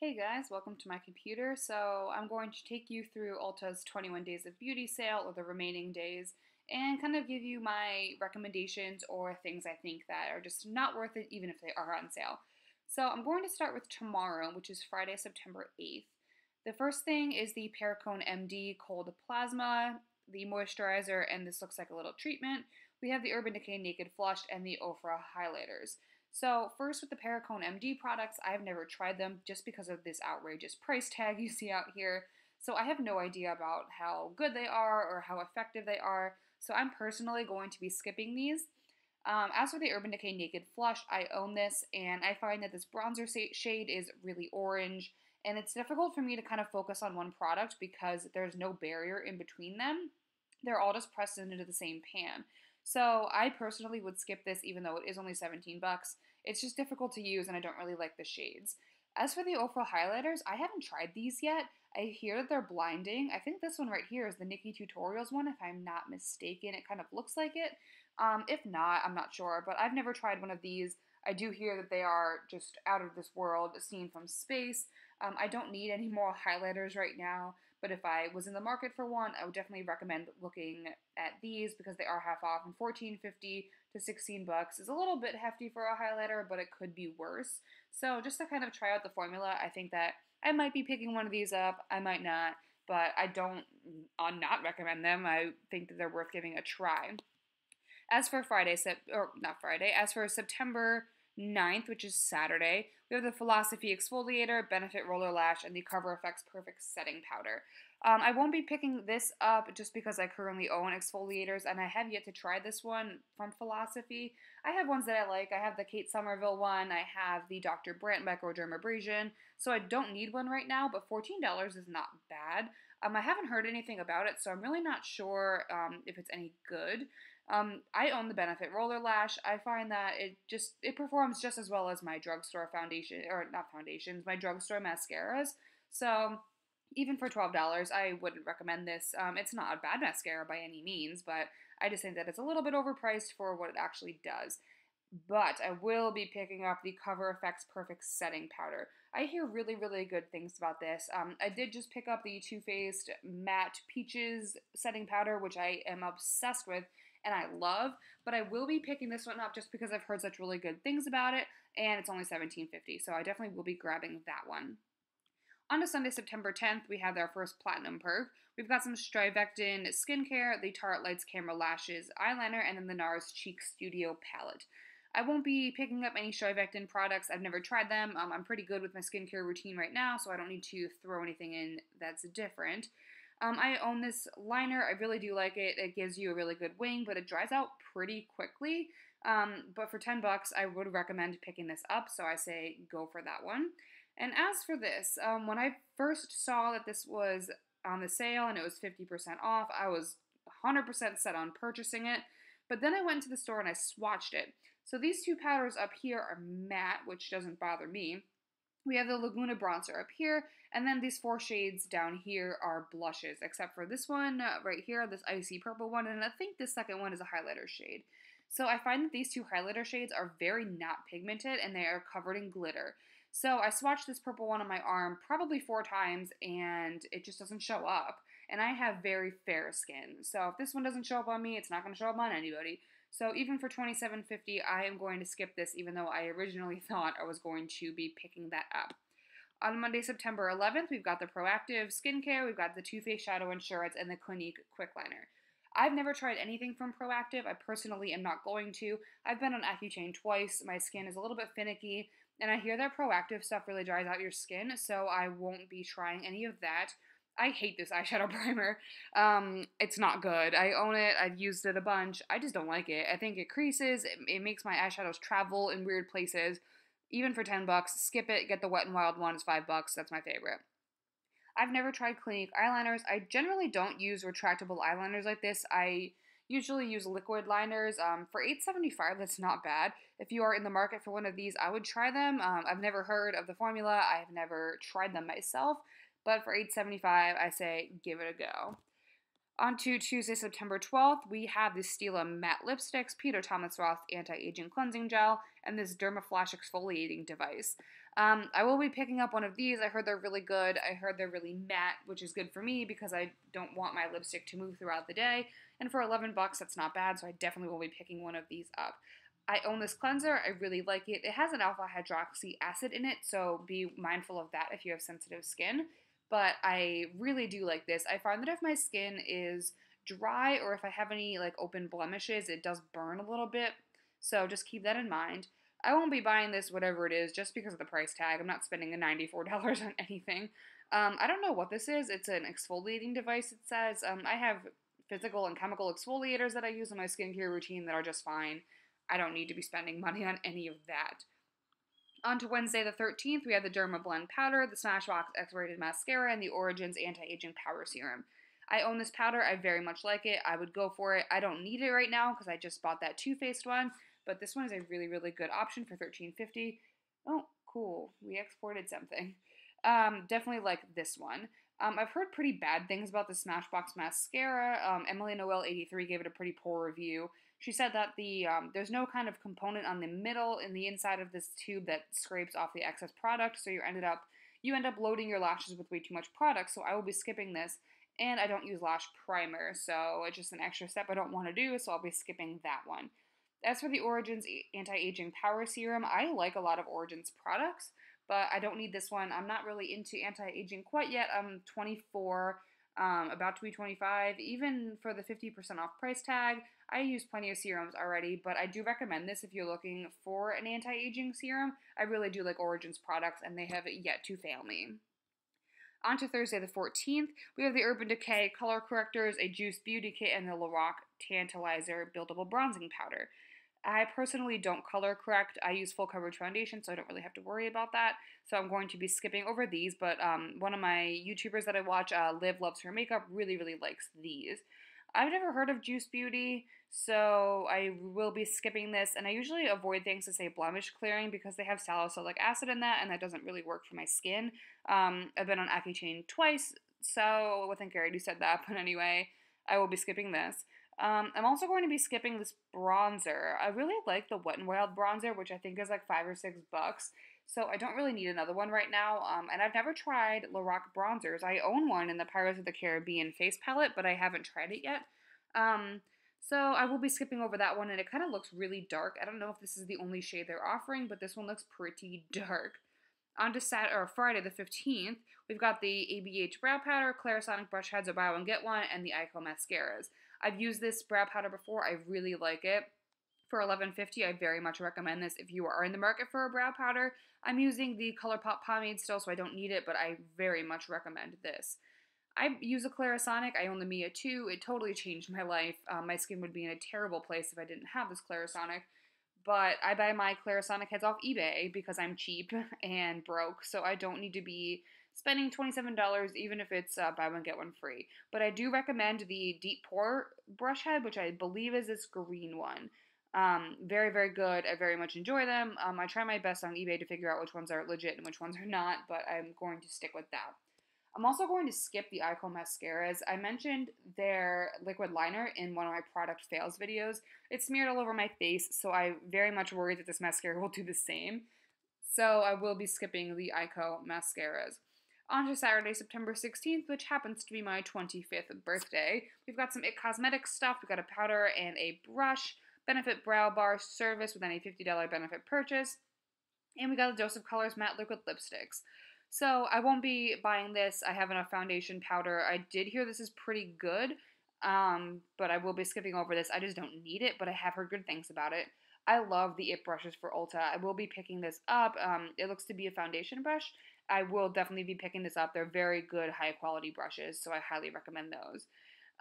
Hey guys, welcome to my computer. So I'm going to take you through Ulta's 21 Days of Beauty sale, or the remaining days, and kind of give you my recommendations or things I think that are just not worth it even if they are on sale. So I'm going to start with tomorrow, which is Friday, September 8th. The first thing is the Perricone MD Cold Plasma, the moisturizer, and this looks like a little treatment. We have the Urban Decay Naked Flushed and the Ofra highlighters. So first with the Perricone MD products, I've never tried them just because of this outrageous price tag you see out here. So I have no idea about how good they are or how effective they are. So I'm personally going to be skipping these. As for the Urban Decay Naked Flush, I own this and I find that this bronzer shade is really orange, and it's difficult for me to kind of focus on one product because there's no barrier in between them. They're all just pressed into the same pan. So I personally would skip this even though it is only 17 bucks. It's just difficult to use and I don't really like the shades. As for the Ofra highlighters, I haven't tried these yet. I hear that they're blinding. I think this one right here is the Nikki Tutorials one, if I'm not mistaken. It kind of looks like it. If not, I'm not sure, but I've never tried one of these. I do hear that they are just out of this world, seen from space. I don't need any more highlighters right now, but if I was in the market for one, I would definitely recommend looking at these because they are half off, and $14.50 to 16 bucks is a little bit hefty for a highlighter, but it could be worse. So just to kind of try out the formula, I think that I might be picking one of these up. I might not, but I don't not recommend them. I think that they're worth giving a try. As for as for September 9th, which is Saturday, we have the Philosophy Exfoliator, Benefit Roller Lash, and the Cover FX Perfect Setting Powder. I won't be picking this up just because I currently own exfoliators, and I have yet to try this one from Philosophy. I have ones that I like. I have the Kate Somerville one. I have the Dr. Brandt Microdermabrasion, so I don't need one right now, but $14 is not bad. I haven't heard anything about it, so I'm really not sure if it's any good. I own the Benefit Roller Lash. I find that it performs just as well as my drugstore foundation, or not foundations, my drugstore mascaras. So even for $12, I wouldn't recommend this. It's not a bad mascara by any means, but I just think that it's a little bit overpriced for what it actually does. But I will be picking up the Cover FX Perfect Setting Powder. I hear really, really good things about this. I did just pick up the Too Faced Matte Peaches Setting Powder, which I am obsessed with and I love, but I will be picking this one up just because I've heard such really good things about it, and it's only $17.50, so I definitely will be grabbing that one. On to Sunday, September 10th, we have our first Platinum Perk. We've got some Strivectin skincare, the Tarte Lights Camera Lashes eyeliner, and then the NARS Cheek Studio palette. I won't be picking up any Strivectin products. I've never tried them. I'm pretty good with my skincare routine right now, so I don't need to throw anything in that's different. I own this liner. I really do like it. It gives you a really good wing, but it dries out pretty quickly. But for 10 bucks, I would recommend picking this up, so I say go for that one. And as for this, when I first saw that this was on the sale and it was 50% off, I was 100% set on purchasing it. But then I went to the store and I swatched it. So these two powders up here are matte, which doesn't bother me. We have the Laguna bronzer up here, and then these four shades down here are blushes, except for this one right here, this icy purple one, and I think this second one is a highlighter shade. So I find that these two highlighter shades are very not pigmented, and they are covered in glitter. So I swatched this purple one on my arm probably 4 times, and it just doesn't show up. And I have very fair skin, so if this one doesn't show up on me, it's not going to show up on anybody. So even for $27.50, I am going to skip this, even though I originally thought I was going to be picking that up. On Monday, September 11th, we've got the Proactive Skincare, we've got the Too Faced Shadow Insurance, and the Clinique Quick Liner. I've never tried anything from Proactive. I personally am not going to. I've been on Accutane twice. My skin is a little bit finicky, and I hear that Proactive stuff really dries out your skin, so I won't be trying any of that. I hate this eyeshadow primer. It's not good. I own it. I've used it a bunch. I just don't like it. I think it creases. It makes my eyeshadows travel in weird places. Even for 10 bucks, skip it. Get the Wet n Wild one. It's 5 bucks. That's my favorite. I've never tried Clinique eyeliners. I generally don't use retractable eyeliners like this. I usually use liquid liners. For $8.75, that's not bad. If you are in the market for one of these, I would try them. I've never heard of the formula. I've never tried them myself. But for $8.75, I say give it a go. On to Tuesday, September 12th, we have the Stila Matte Lipsticks, Peter Thomas Roth Anti-Aging Cleansing Gel, and this Dermaflash Exfoliating Device. I will be picking up one of these. I heard they're really good. I heard they're really matte, which is good for me because I don't want my lipstick to move throughout the day. And for 11 bucks, that's not bad, so I definitely will be picking one of these up. I own this cleanser. I really like it. It has an alpha hydroxy acid in it, so be mindful of that if you have sensitive skin. But I really do like this. I find that if my skin is dry or if I have any like open blemishes, it does burn a little bit. So just keep that in mind. I won't be buying this whatever it is just because of the price tag. I'm not spending a $94 on anything. I don't know what this is. It's an exfoliating device, it says. I have physical and chemical exfoliators that I use in my skincare routine that are just fine. I don't need to be spending money on any of that. On to Wednesday the 13th, we have the Derma Blend Powder, the Smashbox X-Rated Mascara, and the Origins Anti-Aging Power Serum. I own this powder. I very much like it. I would go for it. I don't need it right now because I just bought that Too Faced one, but this one is a really, really good option for $13.50. Oh, cool. We exported something. Definitely like this one. I've heard pretty bad things about the Smashbox Mascara. Emily Noel 83 gave it a pretty poor review. She said that there's no kind of component on the middle in the inside of this tube that scrapes off the excess product, so you end up loading your lashes with way too much product. So I will be skipping this, and I don't use lash primer, so it's just an extra step I don't want to do. So I'll be skipping that one. As for the Origins Anti-Aging Power Serum, I like a lot of Origins products, but I don't need this one. I'm not really into anti-aging quite yet. I'm 24. About to be 25. Even for the 50% off price tag, I use plenty of serums already, but I do recommend this if you're looking for an anti-aging serum. I really do like Origins products, and they have yet to fail me. On to Thursday the 14th, we have the Urban Decay Color Correctors, a Juice Beauty Kit, and the Lorac Tantalizer Buildable Bronzing Powder. I personally don't color correct. I use full coverage foundation, so I don't really have to worry about that. So I'm going to be skipping over these, but one of my YouTubers that I watch, Liv Loves Her Makeup, really, really likes these. I've never heard of Juice Beauty, so I will be skipping this, and I usually avoid things that say blemish clearing because they have salicylic acid in that, and that doesn't really work for my skin. I've been on Accutane twice, so I think I already said that, but anyway, I will be skipping this. I'm also going to be skipping this bronzer. I really like the Wet n Wild bronzer, which I think is like $5 or $6. So I don't really need another one right now. And I've never tried Lorac bronzers. I own one in the Pirates of the Caribbean face palette, but I haven't tried it yet. So I will be skipping over that one, and it kind of looks really dark. I don't know if this is the only shade they're offering, but this one looks pretty dark. On to Friday the 15th, we've got the ABH Brow Powder, Clarisonic Brush Heads, or Buy One Get One, and the Ico Mascaras. I've used this brow powder before. I really like it. For $11.50, I very much recommend this if you are in the market for a brow powder. I'm using the ColourPop pomade still, so I don't need it, but I very much recommend this. I use a Clarisonic. I own the Mia 2. It totally changed my life. My skin would be in a terrible place if I didn't have this Clarisonic. But I buy my Clarisonic heads off eBay because I'm cheap and broke, so I don't need to be spending $27 even if it's buy one get one free. But I do recommend the Deep Pore brush head, which I believe is this green one. Very, very good. I very much enjoy them. I try my best on eBay to figure out which ones are legit and which ones are not, but I'm going to stick with that. I'm also going to skip the Ico mascaras. I mentioned their liquid liner in one of my product fails videos. It's smeared all over my face, so I very much worry that this mascara will do the same. So I will be skipping the Ico mascaras. On to Saturday, September 16th, which happens to be my 25th birthday. We've got some IT Cosmetics stuff. We've got a powder and a brush, Benefit Brow Bar service with any $50 benefit purchase, and we got a Dose of Colors matte liquid lipsticks. So I won't be buying this. I have enough foundation powder. I did hear this is pretty good, but I will be skipping over this. I just don't need it, but I have heard good things about it. I love the IT brushes for Ulta. I will be picking this up. It looks to be a foundation brush. I will definitely be picking this up. They're very good, high-quality brushes, so I highly recommend those.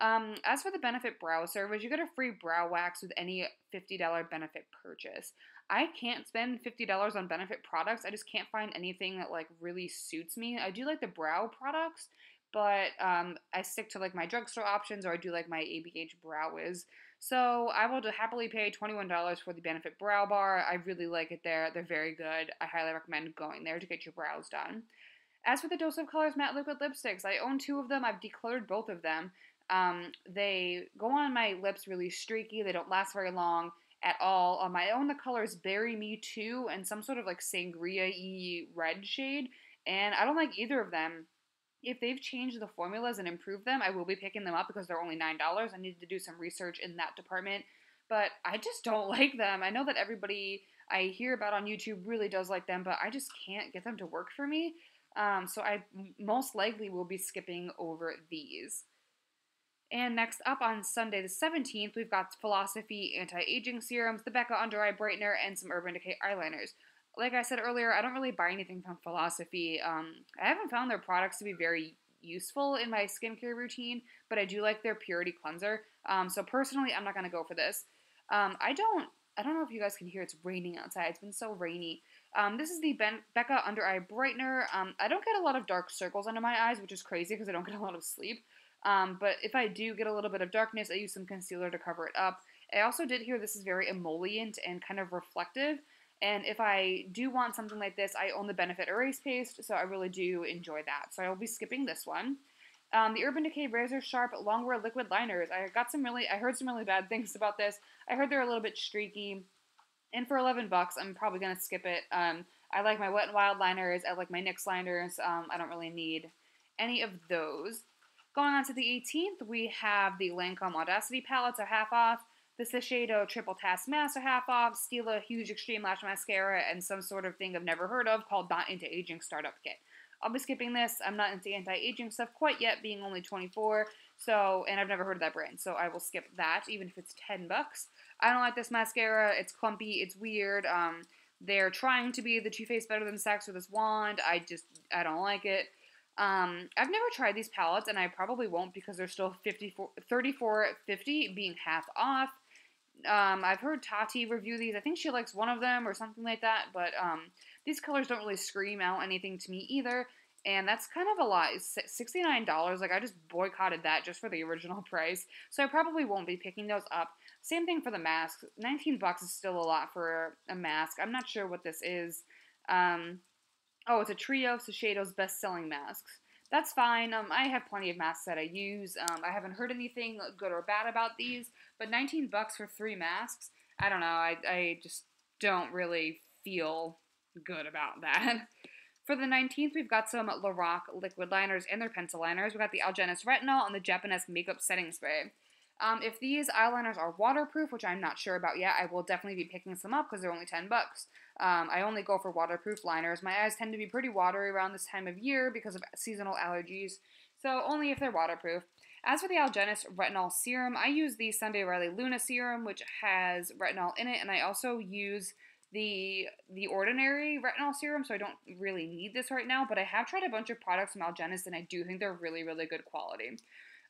As for the Benefit Brow service, you get a free brow wax with any $50 benefit purchase. I can't spend $50 on benefit products. I just can't find anything that like really suits me. I do like the brow products, but I stick to like my drugstore options, or I do like my ABH Brow Wiz. So I will happily pay $21 for the Benefit Brow Bar. I really like it there. They're very good. I highly recommend going there to get your brows done. As for the Dose of Colors matte liquid lipsticks, I own two of them. I've decluttered both of them. They go on my lips really streaky. They don't last very long at all. On my own, the color is Berry Me Too and some sort of like sangria-y red shade. And I don't like either of them. If they've changed the formulas and improved them, I will be picking them up because they're only $9. I need to do some research in that department. But I just don't like them. I know that everybody I hear about on YouTube really does like them, but I just can't get them to work for me. So I most likely will be skipping over these. And next up on Sunday the 17th, we've got Philosophy Anti-Aging Serums, the Becca Under Eye Brightener, and some Urban Decay Eyeliners. Like I said earlier, I don't really buy anything from Philosophy. I haven't found their products to be very useful in my skincare routine, but I do like their Purity Cleanser. So personally, I'm not going to go for this. I don't know if you guys can hear, it's raining outside. It's been so rainy. This is the Becca Under Eye Brightener. I don't get a lot of dark circles under my eyes, which is crazy because I don't get a lot of sleep. But if I do get a little bit of darkness, I use some concealer to cover it up. I also did hear this is very emollient and kind of reflective. And if I do want something like this, I own the Benefit Erase Paste, so I really do enjoy that. So I will be skipping this one. The Urban Decay Razor Sharp Longwear Liquid Liners. I heard some really bad things about this. I heard they're a little bit streaky. And for $11, I'm probably going to skip it. I like my Wet n Wild liners. I like my NYX liners. I don't really need any of those. Going on to the 18th, we have the Lancome Audacity palettes are half off. The Shiseido Triple Task Masks are half off. Stila Huge Extreme Lash Mascara, and some sort of thing I've never heard of called Not Into Aging Startup Kit. I'll be skipping this. I'm not into anti-aging stuff quite yet, being only 24, and I've never heard of that brand, so I will skip that, even if it's $10. I don't like this mascara. It's clumpy. It's weird. They're trying to be the Too Faced Better Than Sex with this wand. I don't like it. I've never tried these palettes, and I probably won't because they're still $34.50, being half off. I've heard Tati review these. I think she likes one of them or something like that, but these colors don't really scream out anything to me either, and that's kind of a lot. It's $69. Like, I just boycotted that just for the original price, so I probably won't be picking those up. Same thing for the masks. $19 is still a lot for a mask. I'm not sure what this is. Oh, it's a trio of Shiseido's best-selling masks. That's fine. I have plenty of masks that I use. I haven't heard anything good or bad about these, but $19 for 3 masks, I don't know. I just don't really feel good about that. For the 19th, we've got some Lorac liquid liners and their pencil liners. We've got the Algenist Retinol and the Japanese Makeup Setting Spray. If these eyeliners are waterproof, which I'm not sure about yet, I will definitely be picking some up because they're only $10. I only go for waterproof liners. My eyes tend to be pretty watery around this time of year because of seasonal allergies, so only if they're waterproof. As for the Algenist Retinol Serum, I use the Sunday Riley Luna Serum, which has retinol in it, and I also use the Ordinary Retinol Serum, so I don't really need this right now, but I have tried a bunch of products from Algenist, and I do think they're really, really good quality.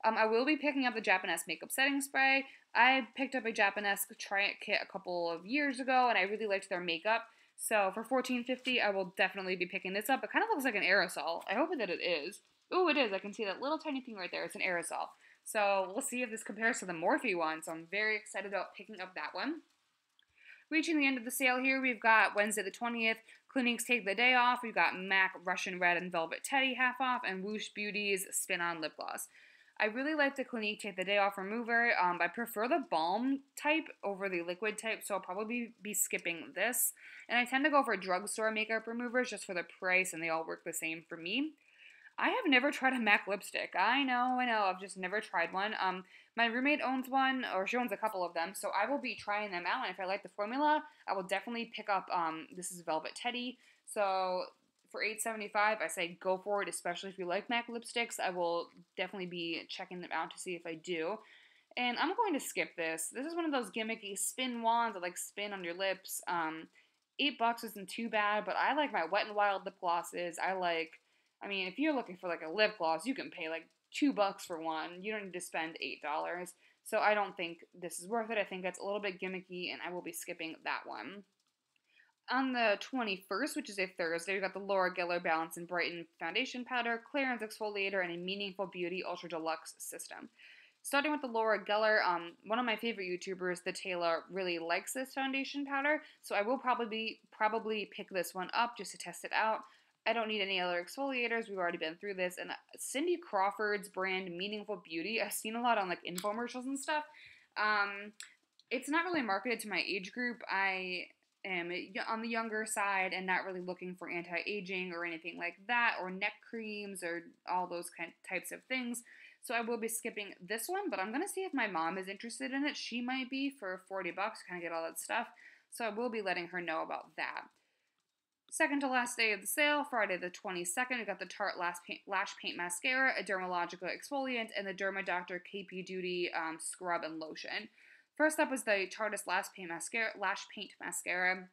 I will be picking up the Japanese Makeup Setting Spray. I picked up a Japanese Try-It kit a couple of years ago, and I really liked their makeup. So for $14.50, I will definitely be picking this up. It kind of looks like an aerosol. I hope that it is. Ooh, it is. I can see that little tiny thing right there. It's an aerosol. So we'll see if this compares to the Morphe one. So I'm very excited about picking up that one. Reaching the end of the sale here, we've got Wednesday the 20th, Clinique's Take the Day Off. We've got MAC Russian Red and Velvet Teddy half off, and Woosh Beauty's Spin-On Lip Gloss. I really like the Clinique Take the Day Off Remover. I prefer the balm type over the liquid type, so I'll probably be skipping this. And I tend to go for drugstore makeup removers just for the price, and they all work the same for me. I have never tried a MAC lipstick. I know, I've just never tried one. My roommate owns one, or she owns a couple of them, so I will be trying them out, and if I like the formula, I will definitely pick up, this is Velvet Teddy, so for $8.75, I say go for it, especially if you like MAC lipsticks. I will definitely be checking them out to see if I do. And I'm going to skip this. This is one of those gimmicky spin wands that like spin on your lips. $8 isn't too bad, but I like my Wet n Wild lip glosses. I mean, if you're looking for like a lip gloss, you can pay like $2 for one. You don't need to spend $8. So I don't think this is worth it. I think it's a little bit gimmicky, and I will be skipping that one. On the 21st, which is a Thursday, we've got the Laura Geller Balance and Brighten Foundation Powder, Clearance Exfoliator, and a Meaningful Beauty Ultra Deluxe System. Starting with the Laura Geller, one of my favorite YouTubers, The Taylor, really likes this foundation powder, so I will probably pick this one up just to test it out. I don't need any other exfoliators. We've already been through this. And Cindy Crawford's brand Meaningful Beauty, I've seen a lot on like infomercials and stuff. Um, it's not really marketed to my age group. I am on the younger side and not really looking for anti-aging or anything like that, or neck creams or all those types of things. So I will be skipping this one, but I'm gonna see if my mom is interested in it. She might be for $40, kind of get all that stuff. So I will be letting her know about that. Second to last day of the sale, Friday the 22nd, we got the Tarte Lash Paint Mascara, a Dermalogica exfoliant, and the Derma Doctor KP Duty scrub and lotion. First up was the Tarte Lash Paint Mascara.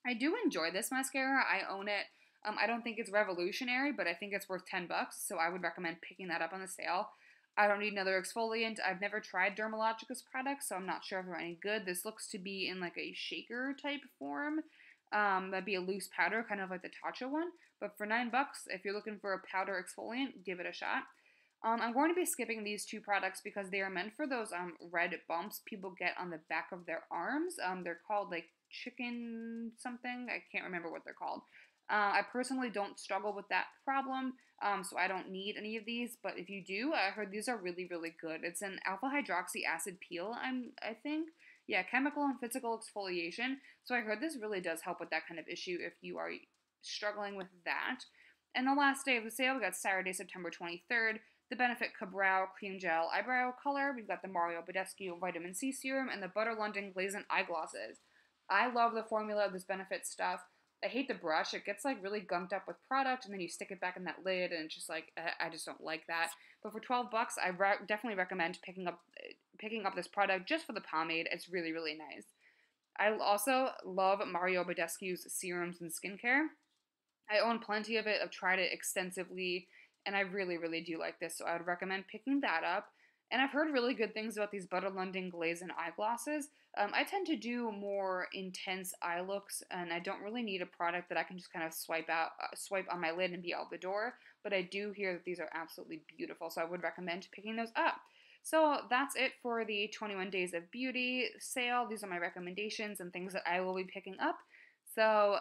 I do enjoy this mascara. I own it. I don't think it's revolutionary, but I think it's worth $10, so I would recommend picking that up on the sale. I don't need another exfoliant. I've never tried Dermalogica's products, so I'm not sure if they're any good. This looks to be in like a shaker type form. That'd be a loose powder, kind of like the Tatcha one. But for $9, if you're looking for a powder exfoliant, give it a shot. I'm going to be skipping these two products because they are meant for those red bumps people get on the back of their arms. They're called like chicken something. I can't remember what they're called. I personally don't struggle with that problem, so I don't need any of these. But if you do, I heard these are really, really good. It's an alpha hydroxy acid peel, I think. Yeah, chemical and physical exfoliation. So I heard this really does help with that kind of issue if you are struggling with that. And the last day of the sale, we got Saturday, September 23rd, the Benefit Cabrow Cream Gel Eyebrow Color. We've got the Mario Badescu Vitamin C Serum and the Butter London Glazing Eyeglasses. I love the formula of this Benefit stuff. I hate the brush. It gets like really gunked up with product, and then you stick it back in that lid, and it's just like I just don't like that. But for $12, I definitely recommend picking up this product just for the pomade. It's really, really nice. I also love Mario Badescu's serums and skincare. I own plenty of it. I've tried it extensively, and I really, really do like this. So I would recommend picking that up. And I've heard really good things about these Butter London Glaze and eyeglasses. I tend to do more intense eye looks, and I don't really need a product that I can just kind of swipe on my lid and be out the door. But I do hear that these are absolutely beautiful, so I would recommend picking those up. So that's it for the 21 Days of Beauty sale. These are my recommendations and things that I will be picking up. So